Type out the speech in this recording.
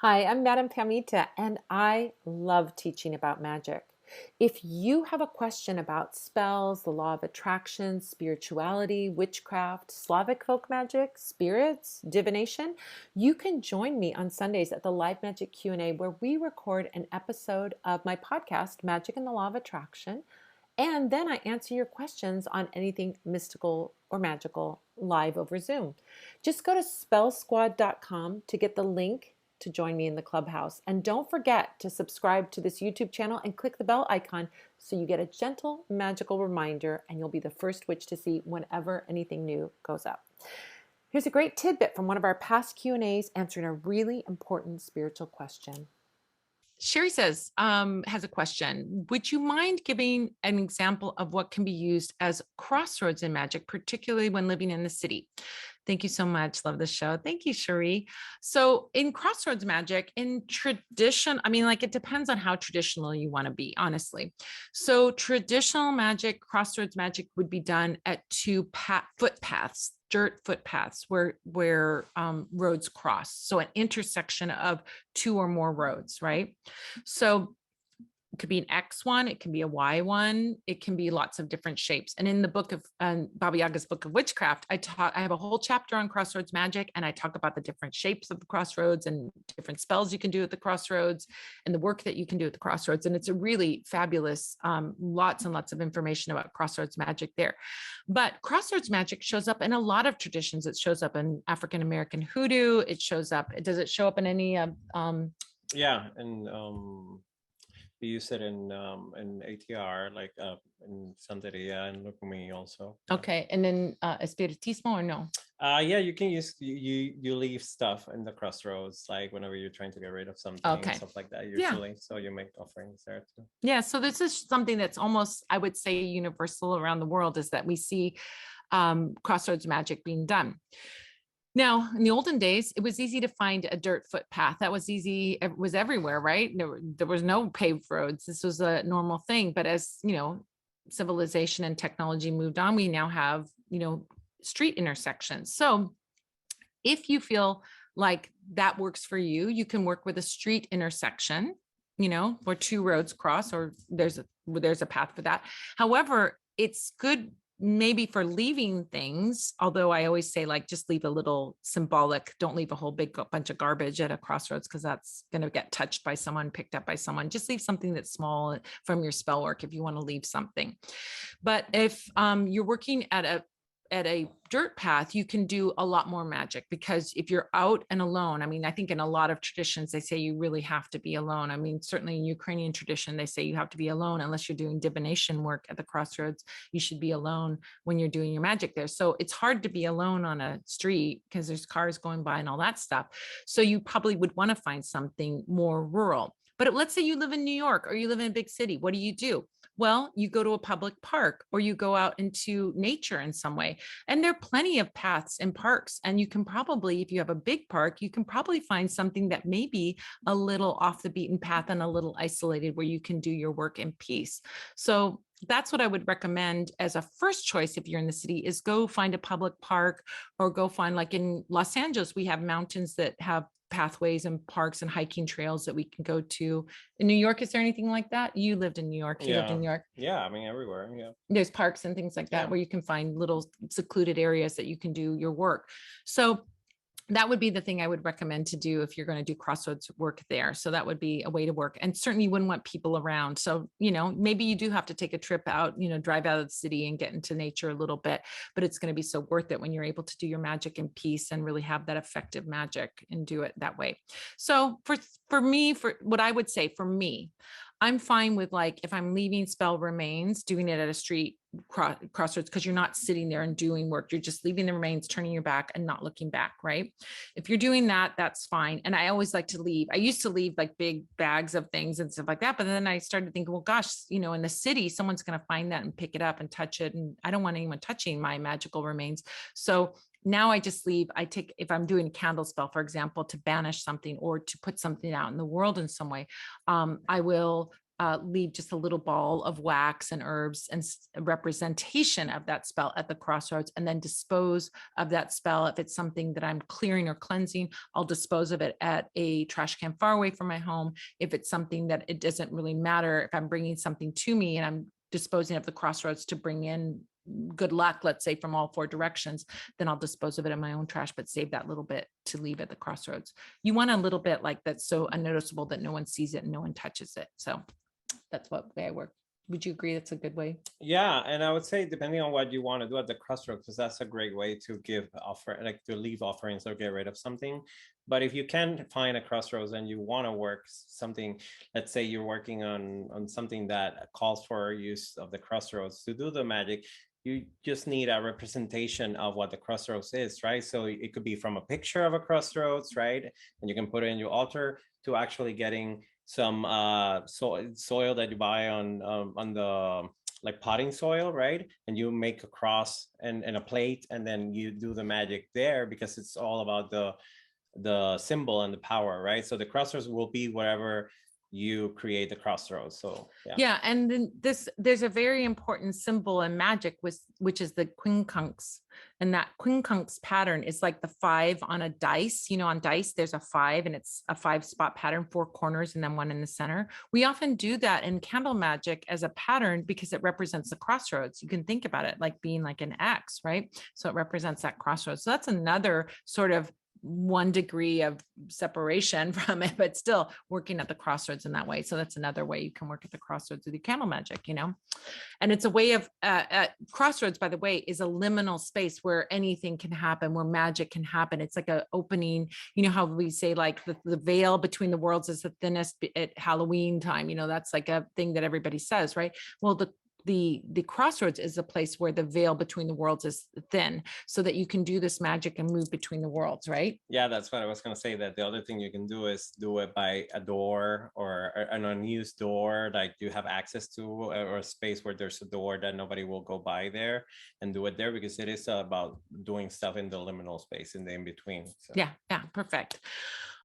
Hi, I'm Madame Pamita, and I love teaching about magic. If you have a question about spells, the law of attraction, spirituality, witchcraft, Slavic folk magic, spirits, divination, you can join me on Sundays at the Live Magic Q&A where we record an episode of my podcast, Magic and the Law of Attraction, and then I answer your questions on anything mystical or magical live over Zoom. Just go to spellsquad.com to get the link to join me in the clubhouse. And don't forget to subscribe to this YouTube channel and click the bell icon so you get a gentle, magical reminder and you'll be the first witch to see whenever anything new goes up. Here's a great tidbit from one of our past Q&As answering a really important spiritual question. Sherry says, has a question. Would you mind giving an example of what can be used as crossroads in magic, particularly when living in the city? Thank you so much. Love the show. Thank you, Cherie. So in crossroads magic, in tradition, it depends on how traditional you want to be, honestly. So traditional magic, crossroads magic would be done at two footpaths, dirt footpaths where roads cross. So an intersection of two or more roads, right? So it could be an X one, it can be a Y one, it can be lots of different shapes. And in the book of Baba Yaga's book of Witchcraft, I have a whole chapter on crossroads magic, and I talk about the different shapes of the crossroads and different spells you can do at the crossroads and the work that you can do at the crossroads. And it's a really fabulous, lots and lots of information about crossroads magic there. But crossroads magic shows up in a lot of traditions. It shows up in African American hoodoo. It shows up. Does it show up in any? Yeah, and we use it in ATR, like in Santeria and Lukumi also. Okay, and then Espiritismo or no? Yeah, you can use you leave stuff in the crossroads, like whenever you're trying to get rid of something, Okay. and stuff like that. Usually, so you make offerings there too. Yeah, so this is something that's almost, I would say, universal around the world, is that we see crossroads magic being done. Now, in the olden days, it was easy to find a dirt footpath. That was easy. It was everywhere, right? There was no paved roads. This was a normal thing. But as, civilization and technology moved on, we now have, street intersections. So if you feel like that works for you, you can work with a street intersection, where two roads cross, or there's a path for that. However, it's good maybe for leaving things, although I always say, like, just leave a little symbolic, don't leave a whole big bunch of garbage at a crossroads, because that's going to get touched by someone, picked up by someone. Just leave something that's small from your spell work if you want to leave something. But if you're working at a dirt path, you can do a lot more magic, because if you're out and alone, I think in a lot of traditions, they say you really have to be alone. Certainly in Ukrainian tradition, they say you have to be alone unless you're doing divination work at the crossroads. You should be alone when you're doing your magic there. So it's hard to be alone on a street because there's cars going by and all that stuff. So you probably would want to find something more rural. But let's say you live in New York or you live in a big city. What do? Well, you go to a public park or you go out into nature in some way. And there are plenty of paths and parks. And you can probably, if you have a big park, you can probably find something that may be a little off the beaten path and a little isolated, where you can do your work in peace. So that's what I would recommend as a first choice if you're in the city, is go find a public park, or go find, like in Los Angeles, we have mountains that have pathways and parks and hiking trails that we can go to. In New York, is there anything like that? You lived in New York. You lived in New York. Yeah, everywhere. Yeah. There's parks and things like that where you can find little secluded areas that you can do your work. So that would be the thing I would recommend to do if you're going to do crossroads work there. So that would be a way to work. And certainly you wouldn't want people around. So, maybe you do have to take a trip out, drive out of the city and get into nature a little bit, but it's going to be so worth it when you're able to do your magic in peace and really have that effective magic and do it that way. So for me, for what I would say, for me, I'm fine with, like, if I'm leaving spell remains, doing it at a street crossroads, because you're not sitting there and doing work. You're just leaving the remains, turning your back and not looking back, right? If you're doing that, that's fine. And I always like to leave. I used to leave like big bags of things and stuff like that. But then I started thinking, well, gosh, in the city, someone's going to find that and pick it up and touch it. And I don't want anyone touching my magical remains. So now I just leave. If I'm doing a candle spell, for example, to banish something or to put something out in the world in some way, I will leave just a little ball of wax and herbs and a representation of that spell at the crossroads, and then dispose of that spell. If it's something that I'm clearing or cleansing, I'll dispose of it at a trash can far away from my home. If it's something that it doesn't really matter, if I'm bringing something to me and I'm disposing of the crossroads to bring in good luck, let's say from all 4 directions, then I'll dispose of it in my own trash, but save that little bit to leave at the crossroads. You want a little bit like that's so unnoticeable that no one sees it and no one touches it. So that's what way I work. Would you agree that's a good way? Yeah, and I would say depending on what you want to do at the crossroads, because that's a great way to give like to leave offerings or get rid of something. But if you can find a crossroads and you want to work something, let's say you're working on something that calls for use of the crossroads to do the magic, you just need a representation of what the crossroads is, right? So it could be from a picture of a crossroads, right? And you can put it in your altar, to actually getting some soil that you buy on the like potting soil, right? And you make a cross and a plate, and then you do the magic there, because it's all about the symbol and the power, right? So the crossroads will be whatever you create the crossroads. So Yeah, and then there's a very important symbol in magic, which is the quincunx, and that quincunx pattern is like the 5 on a dice. You know, on dice there's a 5, and it's a 5 spot pattern, 4 corners, and then 1 in the center. We often do that in candle magic as a pattern because it represents the crossroads. You can think about it like being like an X, right? So it represents that crossroads. So that's another sort of 1 degree of separation from it, but still working at the crossroads in that way. So that's another way you can work at the crossroads with your candle magic, you know. And it's a way of crossroads, by the way, is a liminal space where anything can happen, where magic can happen. It's like an opening. You know how we say like the veil between the worlds is the thinnest at Halloween time, you know, that's like a thing that everybody says, right? Well, the crossroads is a place where the veil between the worlds is thin, so that you can do this magic and move between the worlds, right? Yeah, that's what I was going to say, that the other thing you can do is do it by a door or an unused door, like you have access to, or a space where there's a door that nobody will go by there, and do it there, because it is about doing stuff in the liminal space, in the in-between. So. Yeah, perfect.